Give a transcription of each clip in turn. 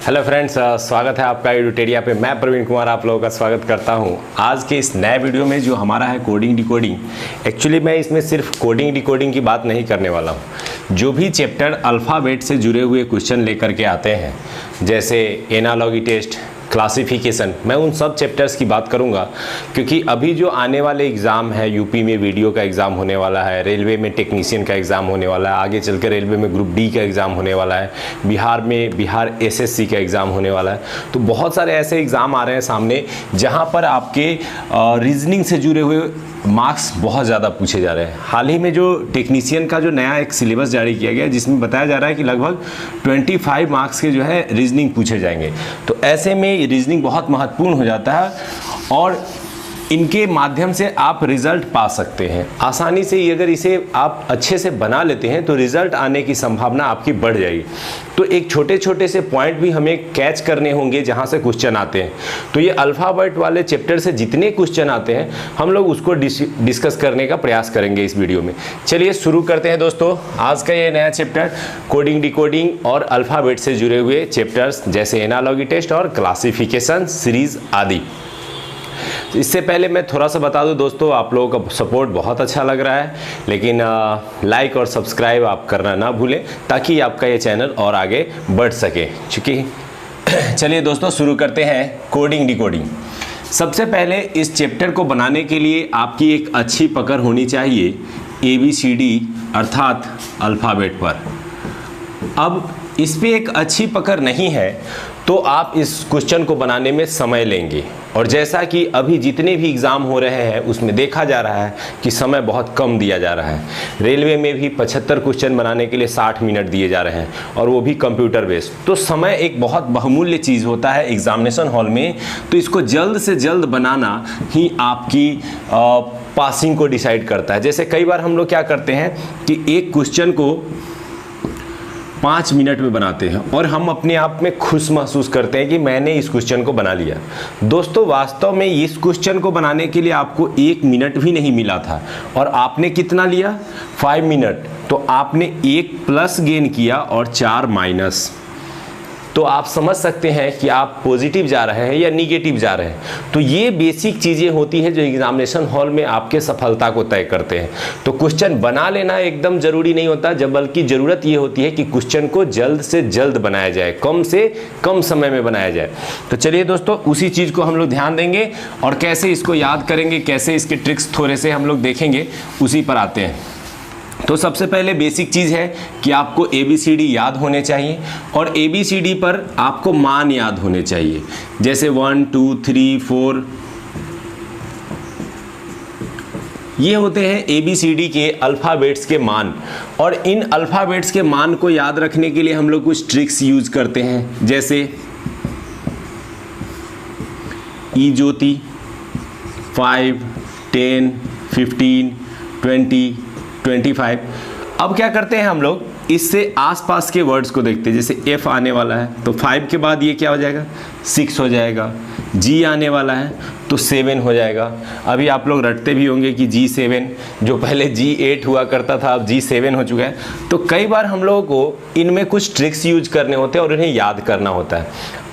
Hello friends, स्वागत है आपका एडुटेरिया पे। मैं प्रवीण कुमार आप लोगों का स्वागत करता हूं। आज के इस नए वीडियो में जो हमारा है कोडिंग डिकोडिंग, एक्चुअली मैं इसमें सिर्फ कोडिंग डिकोडिंग की बात नहीं करने वाला हूं। जो भी चैप्टर अल्फ़ाबेट से जुड़े हुए क्वेश्चन लेकर के आते हैं, जैसे एनालॉगी टेस्ट, क्लासिफिकेशन, मैं उन सब चैप्टर्स की बात करूंगा, क्योंकि अभी जो आने वाले एग्ज़ाम है, यूपी में वीडियो का एग्ज़ाम होने वाला है, रेलवे में टेक्नीशियन का एग्ज़ाम होने वाला है, आगे चलकर रेलवे में ग्रुप डी का एग्ज़ाम होने वाला है, बिहार में बिहार एसएससी का एग्ज़ाम होने वाला है। तो बहुत सारे ऐसे एग्ज़ाम आ रहे हैं सामने जहां पर आपके रीजनिंग से जुड़े हुए मार्क्स बहुत ज़्यादा पूछे जा रहे हैं। हाल ही में जो टेक्नीशियन का जो नया एक सिलेबस जारी किया गया है, जिसमें बताया जा रहा है कि लगभग 25 मार्क्स के जो है रीजनिंग पूछे जाएंगे। तो ऐसे में रीजनिंग बहुत महत्वपूर्ण हो जाता है और इनके माध्यम से आप रिज़ल्ट पा सकते हैं आसानी से। अगर इसे आप अच्छे से बना लेते हैं तो रिज़ल्ट आने की संभावना आपकी बढ़ जाएगी। तो एक छोटे छोटे से पॉइंट भी हमें कैच करने होंगे जहां से क्वेश्चन आते हैं। तो ये अल्फ़ाबेट वाले चैप्टर से जितने क्वेश्चन आते हैं हम लोग उसको डिस्कस करने का प्रयास करेंगे इस वीडियो में। चलिए शुरू करते हैं दोस्तों आज का ये नया चैप्टर, कोडिंग डिकोडिंग और अल्फ़ाबेट से जुड़े हुए चैप्टर्स जैसे एनालॉगी टेस्ट और क्लासिफिकेशन सीरीज आदि। इससे पहले मैं थोड़ा सा बता दूं दोस्तों, आप लोगों का सपोर्ट बहुत अच्छा लग रहा है, लेकिन लाइक और सब्सक्राइब आप करना ना भूलें ताकि आपका ये चैनल और आगे बढ़ सके। चलिए दोस्तों शुरू करते हैं कोडिंग डिकोडिंग। सबसे पहले इस चैप्टर को बनाने के लिए आपकी एक अच्छी पकड़ होनी चाहिए ABCD अर्थात अल्फ़ाबेट पर। अब इस पे एक अच्छी पकड़ नहीं है तो आप इस क्वेश्चन को बनाने में समय लेंगे, और जैसा कि अभी जितने भी एग्ज़ाम हो रहे हैं उसमें देखा जा रहा है कि समय बहुत कम दिया जा रहा है। रेलवे में भी 75 क्वेश्चन बनाने के लिए 60 मिनट दिए जा रहे हैं, और वो भी कंप्यूटर बेस्ड। तो समय एक बहुत बहुमूल्य चीज़ होता है एग्जामिनेशन हॉल में, तो इसको जल्द से जल्द बनाना ही आपकी पासिंग को डिसाइड करता है। जैसे कई बार हम लोग क्या करते हैं कि एक क्वेश्चन को 5 मिनट में बनाते हैं और हम अपने आप में खुश महसूस करते हैं कि मैंने इस क्वेश्चन को बना लिया। दोस्तों वास्तव में इस क्वेश्चन को बनाने के लिए आपको 1 मिनट भी नहीं मिला था, और आपने कितना लिया 5 मिनट। तो आपने 1 प्लस गेन किया और 4 माइनस। तो आप समझ सकते हैं कि आप पॉजिटिव जा रहे हैं या निगेटिव जा रहे हैं। तो ये बेसिक चीज़ें होती हैं जो एग्जामिनेशन हॉल में आपके सफलता को तय करते हैं। तो क्वेश्चन बना लेना एकदम ज़रूरी नहीं होता, जब बल्कि ज़रूरत ये होती है कि क्वेश्चन को जल्द से जल्द बनाया जाए, कम से कम समय में बनाया जाए। तो चलिए दोस्तों उसी चीज़ को हम लोग ध्यान देंगे, और कैसे इसको याद करेंगे, कैसे इसके ट्रिक्स थोड़े से हम लोग देखेंगे, उसी पर आते हैं। तो सबसे पहले बेसिक चीज़ है कि आपको ABCD याद होने चाहिए, और ABCD पर आपको मान याद होने चाहिए। जैसे 1 2 3 4 ये होते हैं ABCD के अल्फ़ाबेट्स के मान। और इन अल्फ़ाबेट्स के मान को याद रखने के लिए हम लोग कुछ ट्रिक्स यूज करते हैं, जैसे ई ज्योति 5 10 15 20 25। अब क्या करते हैं हम लोग, इससे आसपास के वर्ड्स को देखते हैं। जैसे F आने वाला है तो 5 के बाद ये क्या हो जाएगा 6 हो जाएगा। G आने वाला है तो 7 हो जाएगा। अभी आप लोग रटते भी होंगे कि G7, जो पहले G8 हुआ करता था अब G7 हो चुका है। तो कई बार हम लोगों को इनमें कुछ ट्रिक्स यूज करने होते हैं और इन्हें याद करना होता है।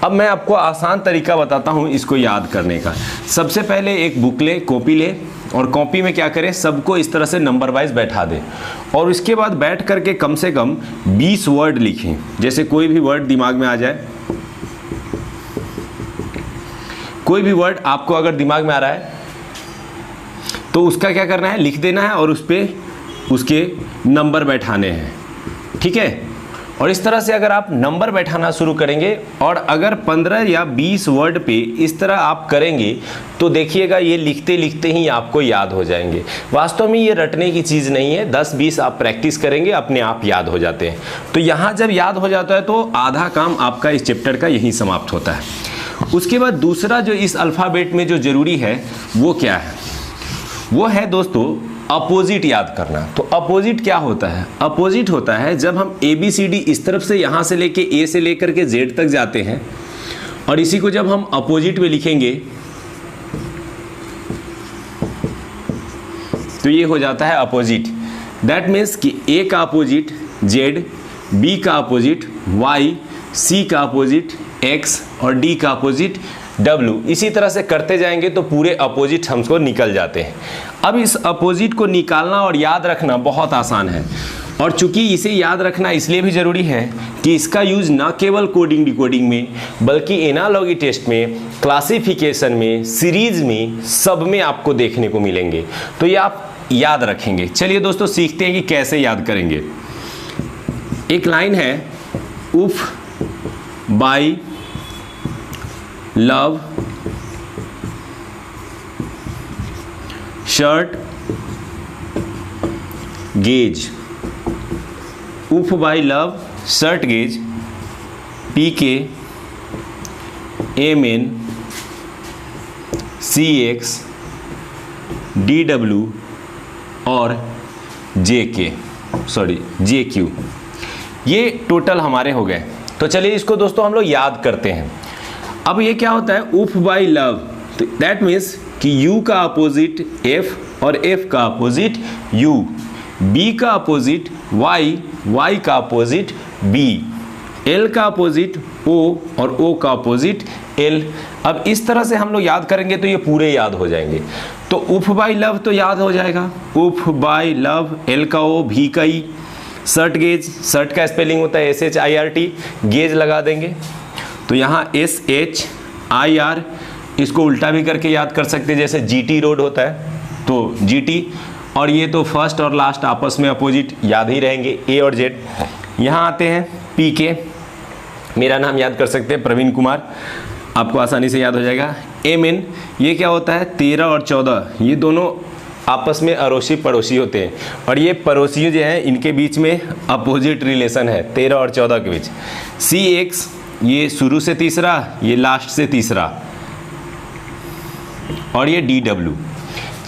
अब मैं आपको आसान तरीका बताता हूँ इसको याद करने का। सबसे पहले एक बुक ले, कॉपी ले, और कॉपी में क्या करें, सबको इस तरह से नंबर वाइज बैठा दें, और उसके बाद बैठ करके कम से कम 20 वर्ड लिखें। जैसे कोई भी वर्ड दिमाग में आ जाए, कोई भी वर्ड आपको अगर दिमाग में आ रहा है तो उसका क्या करना है, लिख देना है, और उस पर उसके नंबर बैठाने हैं। ठीक है, और इस तरह से अगर आप नंबर बैठाना शुरू करेंगे, और अगर 15 या 20 वर्ड पे इस तरह आप करेंगे तो देखिएगा ये लिखते लिखते ही आपको याद हो जाएंगे। वास्तव में ये रटने की चीज़ नहीं है, 10-20 आप प्रैक्टिस करेंगे अपने आप याद हो जाते हैं। तो यहाँ जब याद हो जाता है तो आधा काम आपका इस चैप्टर का यहीं समाप्त होता है। उसके बाद दूसरा जो इस अल्फ़ाबेट में जो ज़रूरी है वो क्या है, वो है दोस्तों अपोजिट याद करना। तो अपोजिट क्या होता है, अपोजिट होता है जब हम ABCD इस तरफ से यहाँ से लेके A से लेकर के Z तक जाते हैं, और इसी को जब हम अपोजिट में लिखेंगे तो ये हो जाता है अपोजिट। दैट मीन्स कि A का अपोजिट Z, B का अपोजिट Y, C का अपोजिट x और d का अपोजिट w। इसी तरह से करते जाएंगे तो पूरे अपोजिट हमको निकल जाते हैं। अब इस अपोजिट को निकालना और याद रखना बहुत आसान है, और चूंकि इसे याद रखना इसलिए भी ज़रूरी है कि इसका यूज़ न केवल कोडिंग डिकोडिंग में बल्कि एनालॉगी टेस्ट में, क्लासिफिकेशन में, सीरीज में, सब में आपको देखने को मिलेंगे। तो ये आप याद रखेंगे। चलिए दोस्तों सीखते हैं कि कैसे याद करेंगे। एक लाइन है, उफ बाई लव शर्ट गेज। उफ by love shirt gauge PK MN CX DW और JQ। ये टोटल हमारे हो गए। तो चलिए इसको दोस्तों हम लोग याद करते हैं। अब ये क्या होता है, उफ बाई लव, तो दैट मीन्स कि U का अपोजिट F और F का अपोजिट U, B का अपोजिट Y का अपोजिट B, L का अपोजिट O और O का अपोजिट L। अब इस तरह से हम लोग याद करेंगे तो ये पूरे याद हो जाएंगे। तो उफ बाई लव तो याद हो जाएगा, उफ बाई लव, L का O, V का E। शर्ट गेज, शर्ट का स्पेलिंग होता है SHIRT, गेज लगा देंगे तो यहाँ SHIR। इसको उल्टा भी करके याद कर सकते हैं, जैसे GT रोड होता है तो GT, और ये तो फर्स्ट और लास्ट आपस में अपोजिट याद ही रहेंगे, A और Z। यहाँ आते हैं PK, मेरा नाम याद कर सकते हैं प्रवीण कुमार, आपको आसानी से याद हो जाएगा। MN, ये क्या होता है, 13 और 14, ये दोनों आपस में अड़ोसी पड़ोसी होते हैं, और ये पड़ोसी जो हैं इनके बीच में अपोजिट रिलेशन है 13 और 14 के बीच। CX, ये शुरू से तीसरा, ये लास्ट से तीसरा, और ये DW,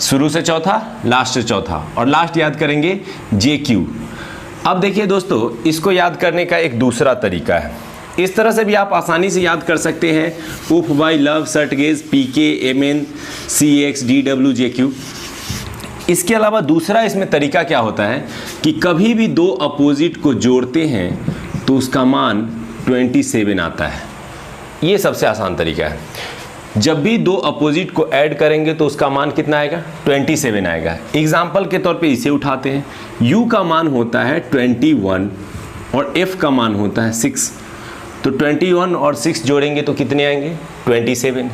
शुरू से चौथा, लास्ट से चौथा, और लास्ट याद करेंगे JQ। अब देखिए दोस्तों, इसको याद करने का एक दूसरा तरीका है। इस तरह से भी आप आसानी से याद कर सकते हैं, उफ by love shirt gauge PK MN CX DW JQ। इसके अलावा दूसरा इसमें तरीका क्या होता है कि कभी भी दो अपोजिट को जोड़ते हैं तो उसका मान 27 आता है। ये सबसे आसान तरीका है। जब भी दो अपोजिट को ऐड करेंगे तो उसका मान कितना आएगा, 27 आएगा। एग्जाम्पल के तौर पे इसे उठाते हैं, U का मान होता है 21 और F का मान होता है 6, तो 21 और 6 जोड़ेंगे तो कितने आएंगे, 27।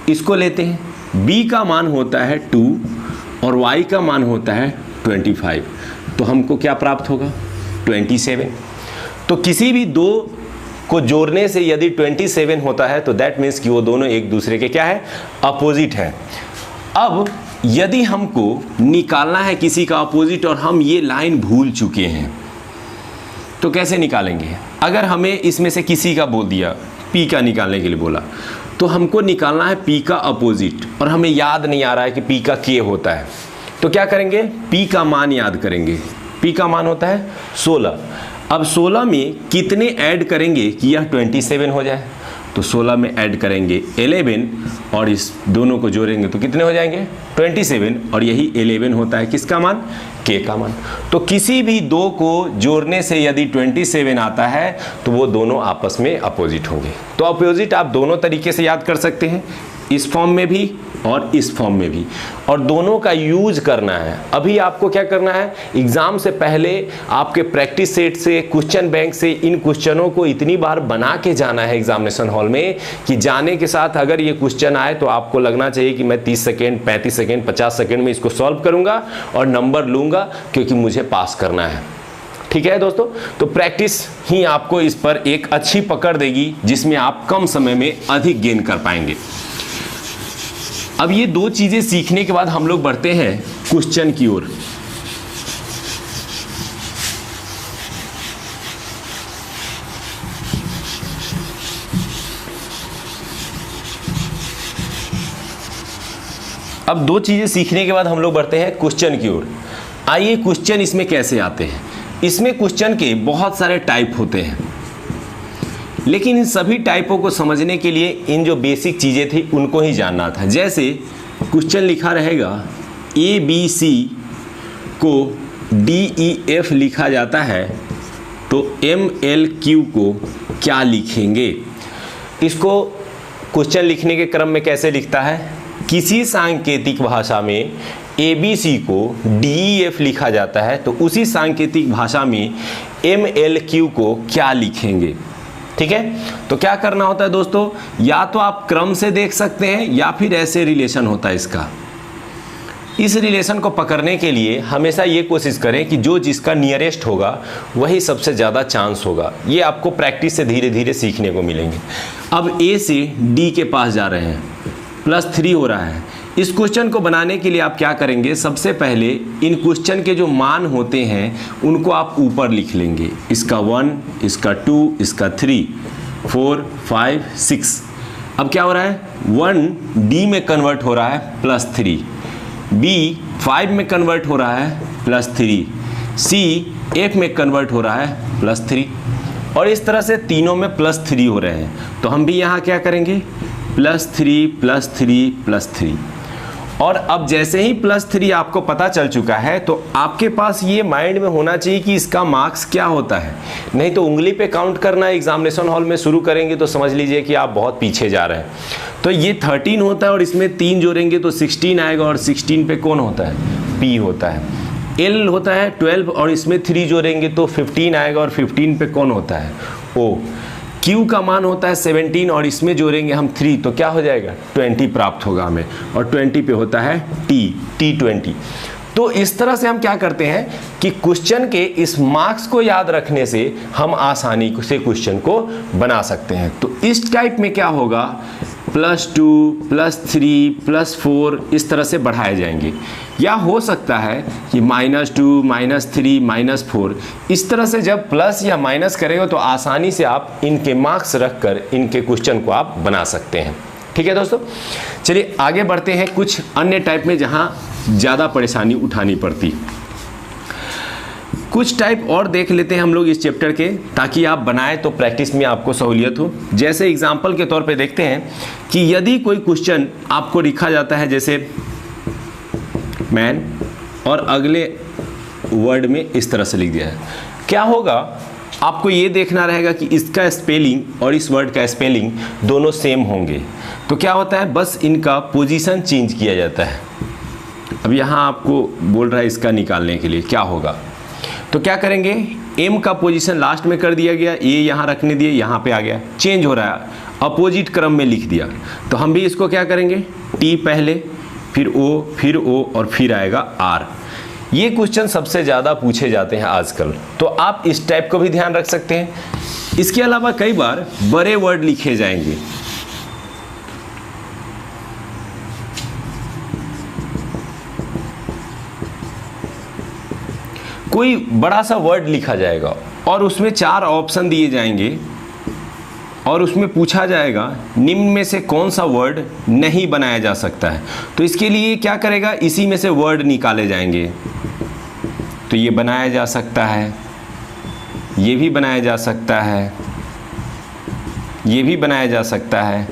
इसको लेते हैं, B का मान होता है 2 और Y का मान होता है 25, तो हमको क्या प्राप्त होगा, 27। तो किसी भी दो को जोड़ने से यदि 27 होता है तो दैट मीन्स कि वो दोनों एक दूसरे के क्या है, अपोजिट है। अब यदि हमको निकालना है किसी का अपोजिट और हम ये लाइन भूल चुके हैं तो कैसे निकालेंगे। अगर हमें इसमें से किसी का बोल दिया, P का निकालने के लिए बोला, तो हमको निकालना है P का अपोजिट और हमें याद नहीं आ रहा है कि P का K होता है, तो क्या करेंगे, P का मान याद करेंगे। P का मान होता है 16। अब 16 में कितने ऐड करेंगे कि यह 27 हो जाए, तो 16 में ऐड करेंगे 11 और इस दोनों को जोड़ेंगे तो कितने हो जाएंगे, 27, और यही 11 होता है किसका मान, K का मान। तो किसी भी दो को जोड़ने से यदि 27 आता है तो वो दोनों आपस में अपोजिट होंगे। तो अपोजिट आप दोनों तरीके से याद कर सकते हैं, इस फॉर्म में भी और इस फॉर्म में भी, और दोनों का यूज करना है। अभी आपको क्या करना है, एग्जाम से पहले आपके प्रैक्टिस सेट से, क्वेश्चन बैंक से इन क्वेश्चनों को इतनी बार बना के जाना है एग्जामिनेशन हॉल में कि जाने के साथ अगर ये क्वेश्चन आए तो आपको लगना चाहिए कि मैं 30 सेकेंड, 35 सेकेंड, 50 सेकेंड में इसको सॉल्व करूंगा और नंबर लूंगा क्योंकि मुझे पास करना है। ठीक है दोस्तों, तो प्रैक्टिस ही आपको इस पर एक अच्छी पकड़ देगी जिसमें आप कम समय में अधिक गेन कर पाएंगे। अब ये दो चीजें सीखने के बाद हम लोग बढ़ते हैं क्वेश्चन की ओर। अब दो चीजें सीखने के बाद हम लोग बढ़ते हैं क्वेश्चन की ओर। आइए क्वेश्चन इसमें कैसे आते हैं। इसमें क्वेश्चन के बहुत सारे टाइप होते हैं, लेकिन इन सभी टाइपों को समझने के लिए इन जो बेसिक चीज़ें थी उनको ही जानना था। जैसे क्वेश्चन लिखा रहेगा ABC को DEF लिखा जाता है तो MLQ को क्या लिखेंगे। इसको क्वेश्चन लिखने के क्रम में कैसे लिखता है, किसी सांकेतिक भाषा में ABC को DEF लिखा जाता है तो उसी सांकेतिक भाषा में MLQ को क्या लिखेंगे। ठीक है, तो क्या करना होता है दोस्तों, या तो आप क्रम से देख सकते हैं या फिर ऐसे रिलेशन होता है इसका। इस रिलेशन को पकड़ने के लिए हमेशा ये कोशिश करें कि जो जिसका नियरेस्ट होगा वही सबसे ज़्यादा चांस होगा। ये आपको प्रैक्टिस से धीरे धीरे सीखने को मिलेंगे। अब A से D के पास जा रहे हैं, +3 हो रहा है। इस क्वेश्चन को बनाने के लिए आप क्या करेंगे, सबसे पहले इन क्वेश्चन के जो मान होते हैं उनको आप ऊपर लिख लेंगे। इसका 1, इसका 2, इसका 3, 4, 5, 6। अब क्या हो रहा है, 1 D में कन्वर्ट हो रहा है +3, B 5 में कन्वर्ट हो रहा है +3, C F में कन्वर्ट हो रहा है +3, और इस तरह से तीनों में +3 हो रहे हैं। तो हम भी यहाँ क्या करेंगे, +3 +3 +3। और अब जैसे ही +3 आपको पता चल चुका है तो आपके पास ये माइंड में होना चाहिए कि इसका मार्क्स क्या होता है। नहीं तो उंगली पे काउंट करना एग्जामिनेशन हॉल में शुरू करेंगे तो समझ लीजिए कि आप बहुत पीछे जा रहे हैं। तो ये 13 होता है और इसमें 3 जोड़ेंगे तो 16 आएगा, और 16 पे कौन होता है, P होता है। L होता है 12 और इसमें 3 जोड़ेंगे तो 15 आएगा, और 15 पे कौन होता है, O। Q का मान होता है 17 और इसमें जोड़ेंगे हम 3 तो क्या हो जाएगा, 20 प्राप्त होगा हमें, और 20 पे होता है T20। तो इस तरह से हम क्या करते हैं कि क्वेश्चन के इस मार्क्स को याद रखने से हम आसानी से क्वेश्चन को बना सकते हैं। तो इस टाइप में क्या होगा, +2 +3 +4 इस तरह से बढ़ाए जाएंगे, या हो सकता है कि -2 -3 -4 इस तरह से जब प्लस या माइनस करेगा तो आसानी से आप इनके मार्क्स रखकर इनके क्वेश्चन को आप बना सकते हैं। ठीक है दोस्तों, चलिए आगे बढ़ते हैं कुछ अन्य टाइप में जहां ज़्यादा परेशानी उठानी पड़ती। कुछ टाइप और देख लेते हैं हम लोग इस चैप्टर के, ताकि आप बनाएं तो प्रैक्टिस में आपको सहूलियत हो। जैसे एग्जाम्पल के तौर पे देखते हैं कि यदि कोई क्वेश्चन आपको लिखा जाता है जैसे मैन, और अगले वर्ड में इस तरह से लिख दिया है, क्या होगा, आपको ये देखना रहेगा कि इसका स्पेलिंग और इस वर्ड का स्पेलिंग दोनों सेम होंगे। तो क्या होता है, बस इनका पोजीशन चेंज किया जाता है। अब यहाँ आपको बोल रहा है इसका निकालने के लिए क्या होगा, तो क्या करेंगे, M का पोजीशन लास्ट में कर दिया गया, ये यहाँ रखने दिए, यहाँ पे आ गया, चेंज हो रहा है, अपोजिट क्रम में लिख दिया। तो हम भी इसको क्या करेंगे, T पहले, फिर O, फिर O और फिर आएगा R। ये क्वेश्चन सबसे ज़्यादा पूछे जाते हैं आजकल, तो आप इस टाइप को भी ध्यान रख सकते हैं। इसके अलावा कई बार बड़े वर्ड लिखे जाएंगे, कोई बड़ा सा वर्ड लिखा जाएगा और उसमें 4 ऑप्शन दिए जाएंगे और उसमें पूछा जाएगा निम्न में से कौन सा वर्ड नहीं बनाया जा सकता है। तो इसके लिए क्या करेगा, इसी में से वर्ड निकाले जाएंगे। तो ये बनाया जा सकता है, ये भी बनाया जा सकता है, ये भी बनाया जा सकता है,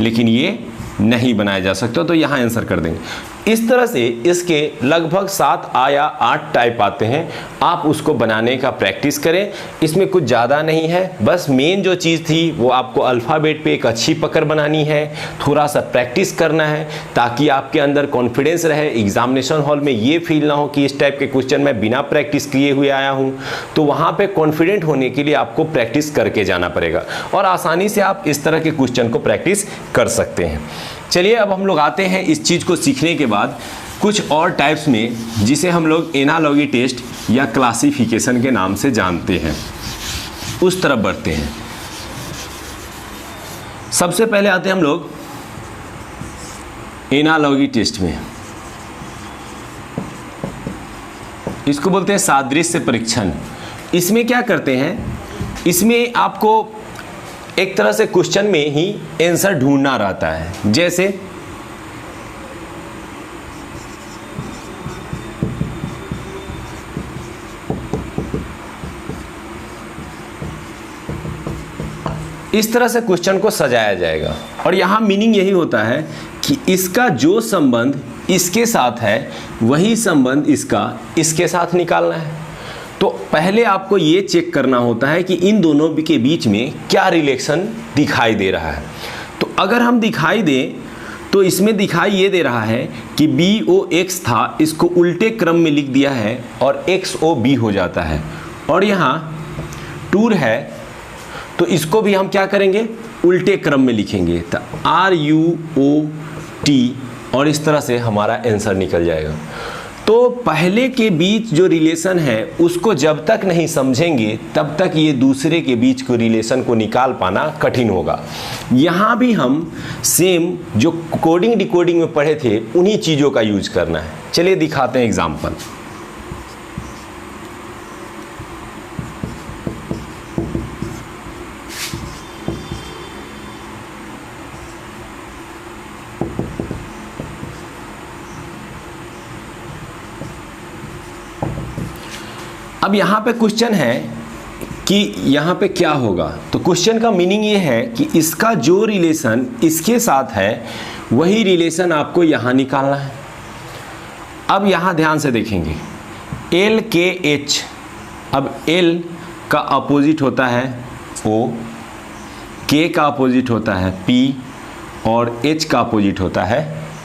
लेकिन ये नहीं बनाया जा सकता। तो यहाँ आंसर कर देंगे। इस तरह से इसके लगभग 7 या 8 टाइप आते हैं। आप उसको बनाने का प्रैक्टिस करें, इसमें कुछ ज़्यादा नहीं है। बस मेन जो चीज़ थी वो आपको अल्फ़ाबेट पे एक अच्छी पकड़ बनानी है, थोड़ा सा प्रैक्टिस करना है, ताकि आपके अंदर कॉन्फिडेंस रहे। एग्जामिनेशन हॉल में ये फील ना हो कि इस टाइप के क्वेश्चन मैं बिना प्रैक्टिस किए हुए आया हूँ। तो वहाँ पर कॉन्फिडेंट होने के लिए आपको प्रैक्टिस करके जाना पड़ेगा, और आसानी से आप इस तरह के क्वेश्चन को प्रैक्टिस कर सकते हैं। चलिए अब हम लोग आते हैं इस चीज़ को सीखने के बाद कुछ और टाइप्स में, जिसे हम लोग एनालॉगी टेस्ट या क्लासिफिकेशन के नाम से जानते हैं, उस तरफ बढ़ते हैं। सबसे पहले आते हैं हम लोग एनालॉगी टेस्ट में। इसको बोलते हैं सादृश्य परीक्षण। इसमें क्या करते हैं, इसमें आपको एक तरह से क्वेश्चन में ही आंसर ढूंढना रहता है। जैसे इस तरह से क्वेश्चन को सजाया जाएगा, और यहाँ मीनिंग यही होता है कि इसका जो संबंध इसके साथ है वही संबंध इसका इसके साथ निकालना है। तो तो पहले आपको ये चेक करना होता है कि इन दोनों के बीच में क्या रिलेशन दिखाई दे रहा है। तो अगर हम दिखाई दें तो इसमें दिखाई ये दे रहा है कि BOX था, इसको उल्टे क्रम में लिख दिया है और XOB हो जाता है। और यहाँ टूर है तो इसको भी हम क्या करेंगे, उल्टे क्रम में लिखेंगे, तो RUOT, और इस तरह से हमारा आंसर निकल जाएगा। तो पहले के बीच जो रिलेशन है उसको जब तक नहीं समझेंगे तब तक ये दूसरे के बीच को रिलेशन को निकाल पाना कठिन होगा। यहाँ भी हम सेम जो कोडिंग डिकोडिंग में पढ़े थे उन्हीं चीज़ों का यूज करना है। चलिए दिखाते हैं एग्जाम्पल। अब यहाँ पे क्वेश्चन है कि यहाँ पे क्या होगा। तो क्वेश्चन का मीनिंग ये है कि इसका जो रिलेशन इसके साथ है वही रिलेशन आपको यहाँ निकालना है। अब यहाँ ध्यान से देखेंगे LKH, अब L का अपोजिट होता है O, K का अपोजिट होता है P और H का अपोजिट होता है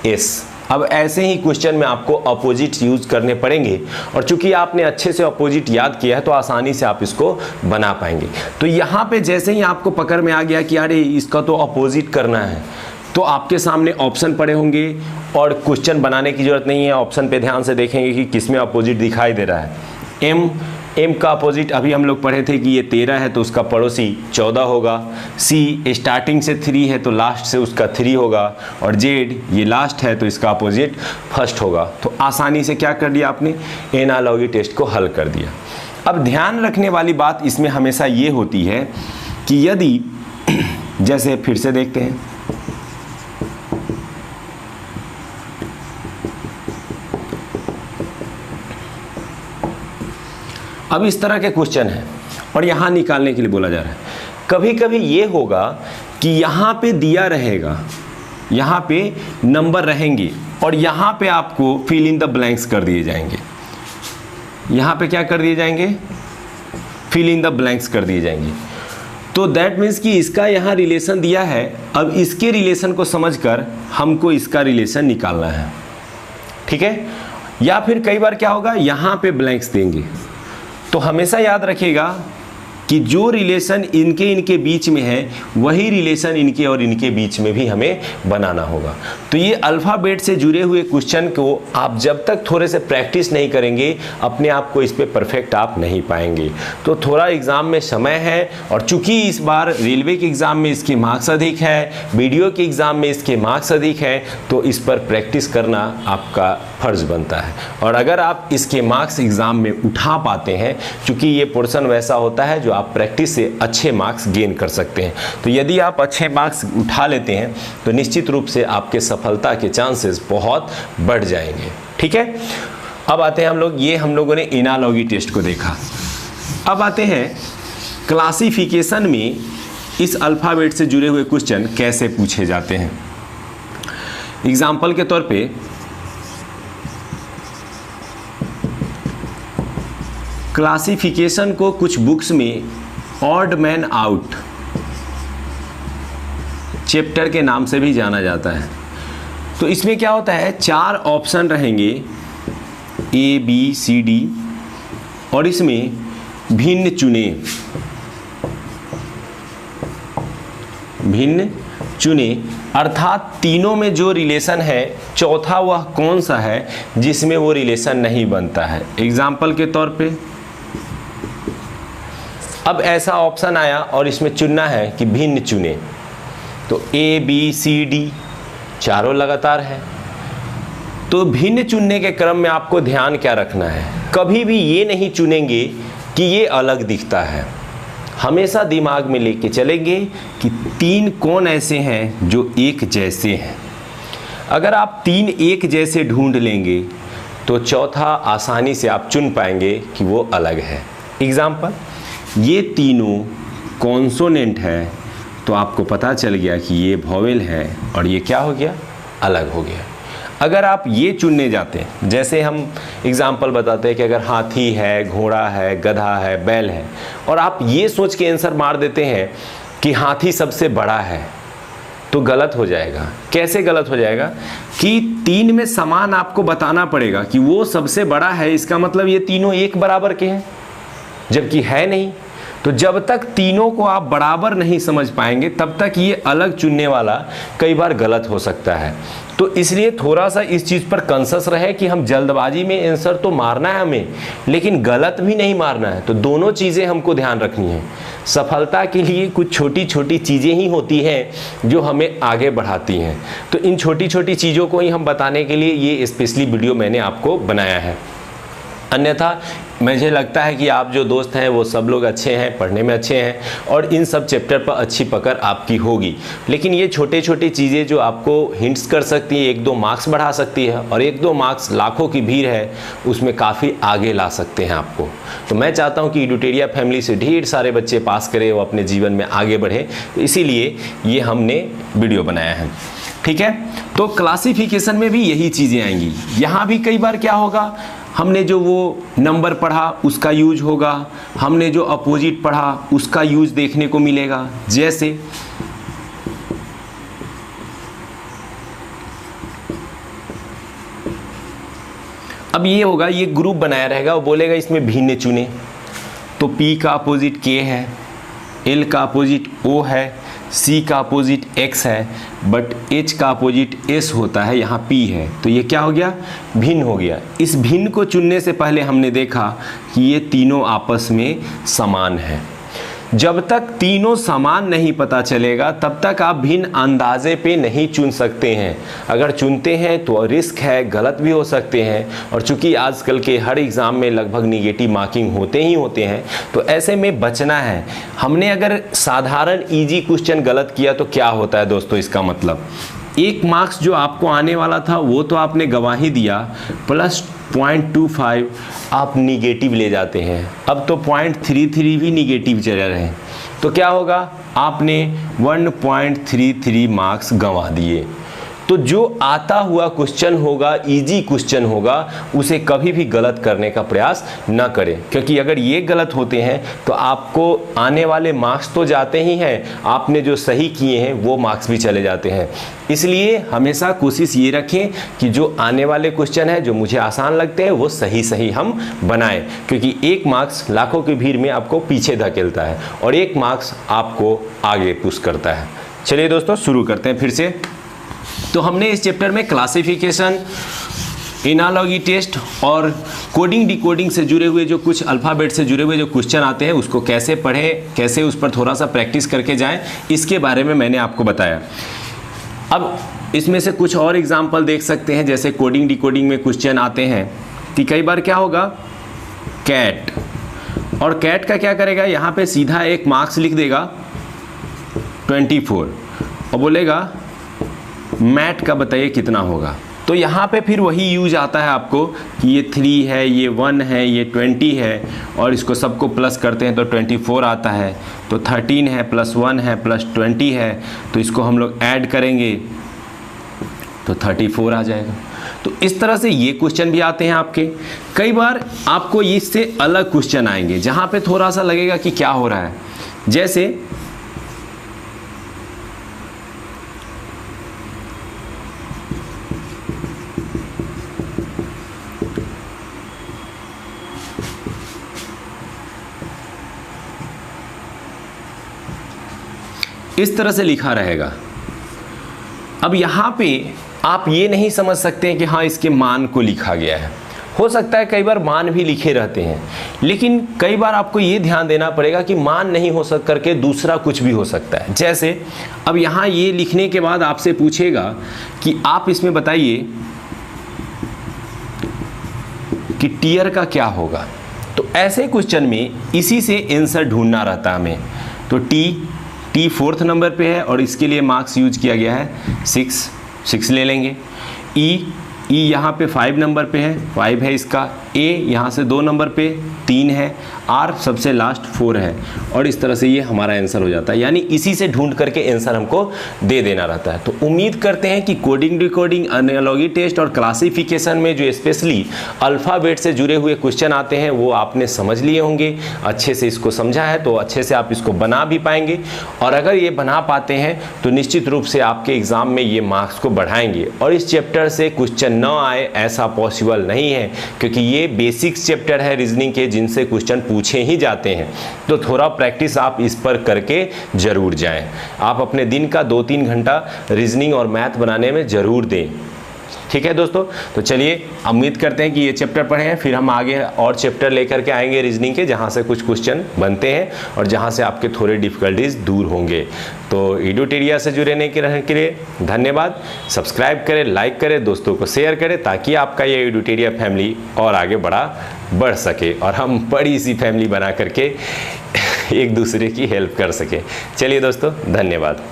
S। अब ऐसे ही क्वेश्चन में आपको अपोजिट यूज करने पड़ेंगे और चूंकि आपने अच्छे से अपोजिट याद किया है तो आसानी से आप इसको बना पाएंगे। तो यहाँ पे जैसे ही आपको पकड़ में आ गया कि अरे इसका तो अपोजिट करना है, तो आपके सामने ऑप्शन पड़े होंगे और क्वेश्चन बनाने की जरूरत नहीं है। ऑप्शन पे ध्यान से देखेंगे कि किस में अपोजिट दिखाई दे रहा है। M का अपोजिट अभी हम लोग पढ़े थे कि ये 13 है तो उसका पड़ोसी 14 होगा। C स्टार्टिंग से 3 है तो लास्ट से उसका 3 होगा। और Z ये लास्ट है तो इसका अपोजिट फर्स्ट होगा। तो आसानी से क्या कर दिया आपने, एनालॉजी टेस्ट को हल कर दिया। अब ध्यान रखने वाली बात इसमें हमेशा ये होती है कि यदि जैसे फिर से देखते हैं, अब इस तरह के क्वेश्चन है और यहाँ निकालने के लिए बोला जा रहा है। कभी कभी ये होगा कि यहाँ पे दिया रहेगा, यहाँ पे नंबर रहेंगे और यहाँ पे आपको फिल इन द ब्लैंक्स कर दिए जाएंगे। यहाँ पे क्या कर दिए जाएंगे, फिल इन द ब्लैंक्स कर दिए जाएंगे। तो दैट मीन्स कि इसका यहाँ रिलेशन दिया है, अब इसके रिलेशन को समझकर हमको इसका रिलेशन निकालना है, ठीक है। या फिर कई बार क्या होगा, यहाँ पे ब्लैंक्स देंगे। तो हमेशा याद रखिएगा कि जो रिलेशन इनके बीच में है वही रिलेशन इनके और इनके बीच में भी हमें बनाना होगा। तो ये अल्फ़ाबेट से जुड़े हुए क्वेश्चन को आप जब तक थोड़े से प्रैक्टिस नहीं करेंगे अपने आप को इस पे परफेक्ट आप नहीं पाएंगे। तो थोड़ा एग्ज़ाम में समय है और चूंकि इस बार रेलवे के एग्ज़ाम में इसके मार्क्स अधिक है, वीडियो के एग्ज़ाम में इसके मार्क्स अधिक है, तो इस पर प्रैक्टिस करना आपका फ़र्ज़ बनता है। और अगर आप इसके मार्क्स एग्ज़ाम में उठा पाते हैं, चूँकि ये पोर्शन वैसा होता है जो आप प्रैक्टिस से अच्छे मार्क्स गेन कर सकते हैं, तो यदि आप अच्छे मार्क्स उठा लेते हैं तो निश्चित रूप से आपके सफलता के चांसेस बहुत बढ़ जाएंगे, ठीक है। अब आते हैं हम लोगों ने एनालॉजी टेस्ट को देखा। अब आते हैं क्लासिफिकेशन में इस अल्फ़ाबेट से जुड़े हुए क्वेश्चन कैसे पूछे जाते हैं। एग्जाम्पल के तौर पे क्लासिफिकेशन को कुछ बुक्स में ऑड मैन आउट चैप्टर के नाम से भी जाना जाता है। तो इसमें क्या होता है, 4 ऑप्शन रहेंगे A, B, C, D और इसमें भिन्न चुने अर्थात तीनों में जो रिलेशन है चौथा वह कौन सा है जिसमें वो रिलेशन नहीं बनता है। एग्जाम्पल के तौर पे अब ऐसा ऑप्शन आया और इसमें चुनना है कि भिन्न चुने, तो A, B, C, D चारों लगातार है। तो भिन्न चुनने के क्रम में आपको ध्यान क्या रखना है, कभी भी ये नहीं चुनेंगे कि ये अलग दिखता है। हमेशा दिमाग में लेके चलेंगे कि 3 कौन ऐसे हैं जो एक जैसे हैं। अगर आप 3 एक जैसे ढूंढ लेंगे तो चौथा आसानी से आप चुन पाएंगे कि वो अलग है। एग्जाम्पल, ये तीनों कॉन्सोनेंट है तो आपको पता चल गया कि ये वॉवेल है और ये क्या हो गया, अलग हो गया। अगर आप ये चुनने जाते, जैसे हम एग्जाम्पल बताते हैं कि अगर हाथी है, घोड़ा है, गधा है, बैल है, और आप ये सोच के आंसर मार देते हैं कि हाथी सबसे बड़ा है, तो गलत हो जाएगा। कैसे गलत हो जाएगा कि 3 में समान आपको बताना पड़ेगा कि वो सबसे बड़ा है, इसका मतलब ये तीनों एक बराबर के हैं, जबकि है नहीं। तो जब तक तीनों को आप बराबर नहीं समझ पाएंगे तब तक ये अलग चुनने वाला कई बार गलत हो सकता है। तो इसलिए थोड़ा सा इस चीज़ पर कॉन्शियस रहे कि हम जल्दबाजी में आंसर तो मारना है हमें, लेकिन गलत भी नहीं मारना है। तो दोनों चीज़ें हमको ध्यान रखनी है। सफलता के लिए कुछ छोटी छोटी चीज़ें ही होती हैं जो हमें आगे बढ़ाती हैं। तो इन छोटी छोटी चीज़ों को ही हम बताने के लिए ये स्पेशली वीडियो मैंने आपको बनाया है। अन्यथा मुझे लगता है कि आप जो दोस्त हैं वो सब लोग अच्छे हैं, पढ़ने में अच्छे हैं और इन सब चैप्टर पर अच्छी पकड़ आपकी होगी, लेकिन ये छोटे छोटी चीज़ें जो आपको हिंट्स कर सकती है, 1-2 मार्क्स बढ़ा सकती है, और 1-2 मार्क्स लाखों की भीड़ है उसमें काफ़ी आगे ला सकते हैं आपको। तो मैं चाहता हूँ कि एडुटेरिया फैमिली से ढेर सारे बच्चे पास करें, वो अपने जीवन में आगे बढ़े, तो इसीलिए ये हमने वीडियो बनाया है। ठीक है, तो क्लासिफिकेशन में भी यही चीज़ें आएंगी। यहाँ भी कई बार क्या होगा, हमने जो वो नंबर पढ़ा उसका यूज होगा, हमने जो अपोजिट पढ़ा उसका यूज देखने को मिलेगा। जैसे अब ये होगा, ये ग्रुप बनाया रहेगा, वो बोलेगा इसमें भिन्न चुने, तो P का अपोजिट K है, L का अपोजिट O है, C का अपोजिट X है, बट H का अपोजिट S होता है, यहाँ P है, तो ये क्या हो गया, भिन्न हो गया। इस भिन्न को चुनने से पहले हमने देखा कि ये तीनों आपस में समान है। जब तक तीनों समान नहीं पता चलेगा तब तक आप भिन्न अंदाजे पे नहीं चुन सकते हैं। अगर चुनते हैं तो रिस्क है, गलत भी हो सकते हैं, और चूंकि आजकल के हर एग्ज़ाम में लगभग निगेटिव मार्किंग होते ही होते हैं, तो ऐसे में बचना है। हमने अगर साधारण इजी क्वेश्चन गलत किया तो क्या होता है दोस्तों, इसका मतलब 1 मार्क्स जो आपको आने वाला था वो तो आपने गंवा ही दिया, प्लस 0.25 आप निगेटिव ले जाते हैं। अब तो 0.33 भी निगेटिव चल रहे हैं, तो क्या होगा, आपने 1.33 मार्क्स गंवा दिए। तो जो आता हुआ क्वेश्चन होगा, इजी क्वेश्चन होगा, उसे कभी भी गलत करने का प्रयास न करें, क्योंकि अगर ये गलत होते हैं तो आपको आने वाले मार्क्स तो जाते ही हैं, आपने जो सही किए हैं वो मार्क्स भी चले जाते हैं। इसलिए हमेशा कोशिश ये रखें कि जो आने वाले क्वेश्चन है, जो मुझे आसान लगते हैं, वो सही हम बनाएं, क्योंकि 1 मार्क्स लाखों की भीड़ में आपको पीछे धकेलता है और 1 मार्क्स आपको आगे पुश करता है। चलिए दोस्तों, शुरू करते हैं फिर से। तो हमने इस चैप्टर में क्लासिफिकेशन, एनालॉजी टेस्ट और कोडिंग डिकोडिंग से जुड़े हुए जो कुछ अल्फ़ाबेट से जुड़े हुए जो क्वेश्चन आते हैं उसको कैसे पढ़ें, कैसे उस पर थोड़ा सा प्रैक्टिस करके जाएं, इसके बारे में मैंने आपको बताया। अब इसमें से कुछ और एग्जाम्पल देख सकते हैं। जैसे कोडिंग डिकोडिंग में क्वेश्चन आते हैं कि कई बार क्या होगा, कैट, और कैट का क्या करेगा, यहाँ पे सीधा 1 मार्क्स लिख देगा 24 और बोलेगा मैट का बताइए कितना होगा। तो यहाँ पे फिर वही यूज आता है आपको कि ये 3 है, ये 1 है, ये 20 है, और इसको सबको प्लस करते हैं तो 24 आता है। तो 13 है, प्लस 1 है, प्लस 20 है, तो इसको हम लोग ऐड करेंगे तो 34 आ जाएगा। तो इस तरह से ये क्वेश्चन भी आते हैं आपके। कई बार आपको इससे अलग क्वेश्चन आएंगे जहाँ पे थोड़ा सा लगेगा कि क्या हो रहा है। जैसे इस तरह से लिखा रहेगा। अब यहाँ पे आप ये नहीं समझ सकते हैं कि हाँ इसके मान को लिखा गया है। हो सकता है कई बार मान भी लिखे रहते हैं, लेकिन कई बार आपको ये ध्यान देना पड़ेगा कि मान नहीं हो सक करके दूसरा कुछ भी हो सकता है। जैसे अब यहाँ ये लिखने के बाद आपसे पूछेगा कि आप इसमें बताइए कि टीयर का क्या होगा। तो ऐसे क्वेश्चन में इसी से आंसर ढूंढना रहता है हमें। तो टी 4th नंबर पे है और इसके लिए मार्क्स यूज किया गया है 6 ले लेंगे। ई ई यहाँ पे 5 नंबर पे है, 5 है इसका, ए यहाँ से 2 नंबर पे 3 है, आर सबसे लास्ट 4 है, और इस तरह से ये हमारा आंसर हो जाता है। यानी इसी से ढूंढ करके आंसर हमको दे देना रहता है। तो उम्मीद करते हैं कि कोडिंग डिकोडिंग, एनालॉजी टेस्ट और क्लासिफिकेशन में जो स्पेशली अल्फ़ाबेट से जुड़े हुए क्वेश्चन आते हैं वो आपने समझ लिए होंगे, अच्छे से इसको समझा है तो अच्छे से आप इसको बना भी पाएंगे, और अगर ये बना पाते हैं तो निश्चित रूप से आपके एग्ज़ाम में ये मार्क्स को बढ़ाएंगे। और इस चैप्टर से क्वेश्चन न आए ऐसा पॉसिबल नहीं है, क्योंकि ये बेसिक्स चैप्टर है रीजनिंग के जिनसे क्वेश्चन पूछे ही जाते हैं। तो थोड़ा प्रैक्टिस आप इस पर करके ज़रूर जाएं। आप अपने दिन का 2-3 घंटा रीजनिंग और मैथ बनाने में ज़रूर दें। ठीक है दोस्तों, तो चलिए उम्मीद करते हैं कि ये चैप्टर पढ़े हैं, फिर हम आगे और चैप्टर लेकर के आएंगे रीजनिंग के, जहाँ से कुछ क्वेश्चन बनते हैं और जहाँ से आपके थोड़े डिफ़िकल्टीज दूर होंगे। तो एडुटेरिया से जुड़ने के लिए धन्यवाद। सब्सक्राइब करें, लाइक करें, दोस्तों को शेयर करें, ताकि आपका ये एडुटेरिया फैमिली और आगे बढ़ सके और हम बड़ी सी फैमिली बना करके एक दूसरे की हेल्प कर सके। चलिए दोस्तों, धन्यवाद।